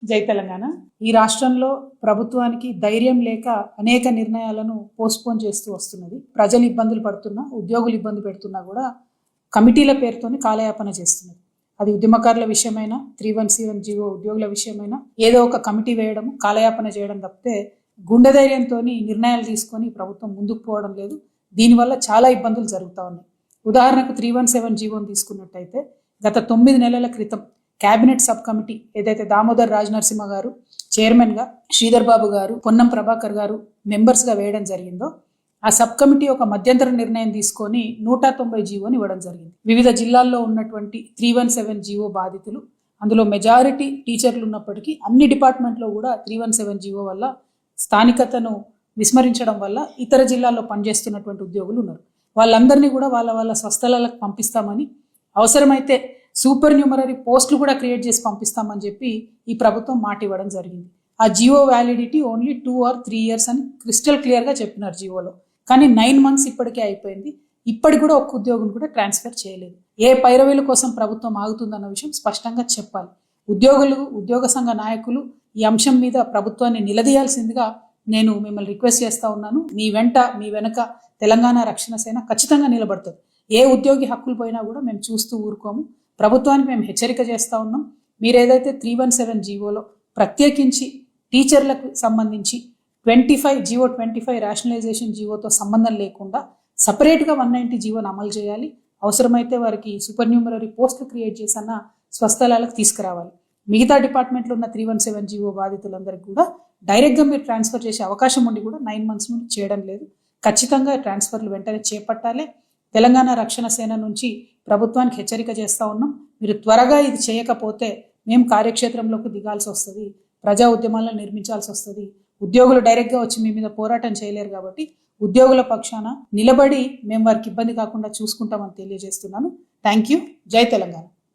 జై తెలంగాణ. ఈ రాష్ట్రంలో ప్రభుత్వానికి ధైర్యం లేక అనేక నిర్ణయాలను పోస్ట్పోన్ చేస్తూ వస్తున్నది. ప్రజలు ఇబ్బందులు పడుతున్నా, ఉద్యోగులు ఇబ్బంది పెడుతున్నా కూడా కమిటీల పేరుతోని కాలయాపన చేస్తున్నది. అది ఉద్యమకారుల విషయమైనా, 317 జీవో ఉద్యోగుల విషయమైనా ఏదో ఒక కమిటీ వేయడం, కాలయాపన చేయడం తప్పితే గుండె ధైర్యంతో నిర్ణయాలు తీసుకొని ప్రభుత్వం ముందుకు పోవడం లేదు. దీనివల్ల చాలా ఇబ్బందులు జరుగుతూ ఉన్నాయి. ఉదాహరణకు 317 జీవోని తీసుకున్నట్టయితే గత 9 నెలల క్రితం క్యాబినెట్ సబ్ కమిటీ ఏదైతే దామోదర్ రాజనరసింహ గారు చైర్మన్గా, శ్రీధర్ బాబు గారు, పొన్నం ప్రభాకర్ గారు మెంబర్స్గా వేయడం జరిగిందో ఆ సబ్ కమిటీ ఒక మధ్యంతర నిర్ణయం తీసుకొని 190 జీవోని ఇవ్వడం జరిగింది. వివిధ జిల్లాల్లో ఉన్నటువంటి 317 జీవో బాధితులు, అందులో మెజారిటీ టీచర్లు ఉన్నప్పటికీ అన్ని డిపార్ట్మెంట్లో కూడా 317 జీవో వల్ల స్థానికతను విస్మరించడం వల్ల ఇతర జిల్లాల్లో పనిచేస్తున్నటువంటి ఉద్యోగులు ఉన్నారు. వాళ్ళందరినీ కూడా వాళ్ళ స్వస్థలాలకు పంపిస్తామని, అవసరమైతే సూపర్ న్యూమరరీ పోస్టులు కూడా క్రియేట్ చేసి పంపిస్తామని చెప్పి ఈ ప్రభుత్వం మాట ఇవ్వడం జరిగింది. ఆ Jio validity only 2 or 3 years అని క్రిస్టల్ క్లియర్గా చెప్పినారు జియోలో. కానీ 9 months ఇప్పటికే అయిపోయింది. ఇప్పటికి కూడా ఒక్క ఉద్యోగిని కూడా ట్రాన్స్ఫర్ చేయలేదు. ఏ పైరవీల కోసం ప్రభుత్వం ఆగుతుందన్న విషయం స్పష్టంగా చెప్పాలి. ఉద్యోగులు, ఉద్యోగ సంఘ నాయకులు ఈ అంశం మీద ప్రభుత్వాన్ని నిలదీయాల్సిందిగా నేను మిమ్మల్ని రిక్వెస్ట్ చేస్తా ఉన్నాను. మీ వెంట, మీ వెనక తెలంగాణ రక్షణ సేన ఖచ్చితంగా నిలబడుతుంది. ఏ ఉద్యోగి హక్కులు పోయినా కూడా మేము చూస్తూ ఊరుకోము. ప్రభుత్వానికి మేము హెచ్చరిక చేస్తూ ఉన్నాం. మీరు ఏదైతే 317 జీవోలో ప్రత్యేకించి టీచర్లకు సంబంధించి 25 రేషనలైజేషన్ జీవోతో సంబంధం లేకుండా సపరేట్గా 190 జీవోను అమలు చేయాలి. అవసరమైతే వారికి సూపర్ న్యూమరరీ పోస్టులు క్రియేట్ చేసన్న స్వస్థలాలకు తీసుకురావాలి. మిగతా డిపార్ట్మెంట్లో ఉన్న 317 జీవో బాధితులందరికీ కూడా డైరెక్ట్గా మీరు ట్రాన్స్ఫర్ చేసే అవకాశం ఉండి కూడా 9 months నుండి చేయడం లేదు. ఖచ్చితంగా ట్రాన్స్ఫర్లు వెంటనే చేపట్టాలి. తెలంగాణ రక్షణ సేన నుంచి ప్రభుత్వానికి హెచ్చరిక చేస్తూ ఉన్నాం. మీరు త్వరగా ఇది చేయకపోతే మేము కార్యక్షేత్రంలోకి దిగాల్సి వస్తుంది, ప్రజా ఉద్యమాలను నిర్మించాల్సి వస్తుంది. ఉద్యోగులు డైరెక్ట్గా వచ్చి మీ మీద పోరాటం చేయలేరు కాబట్టి ఉద్యోగుల పక్షాన నిలబడి మేము వారికి ఇబ్బంది కాకుండా చూసుకుంటామని తెలియజేస్తున్నాను. Thank you. జై తెలంగాణ.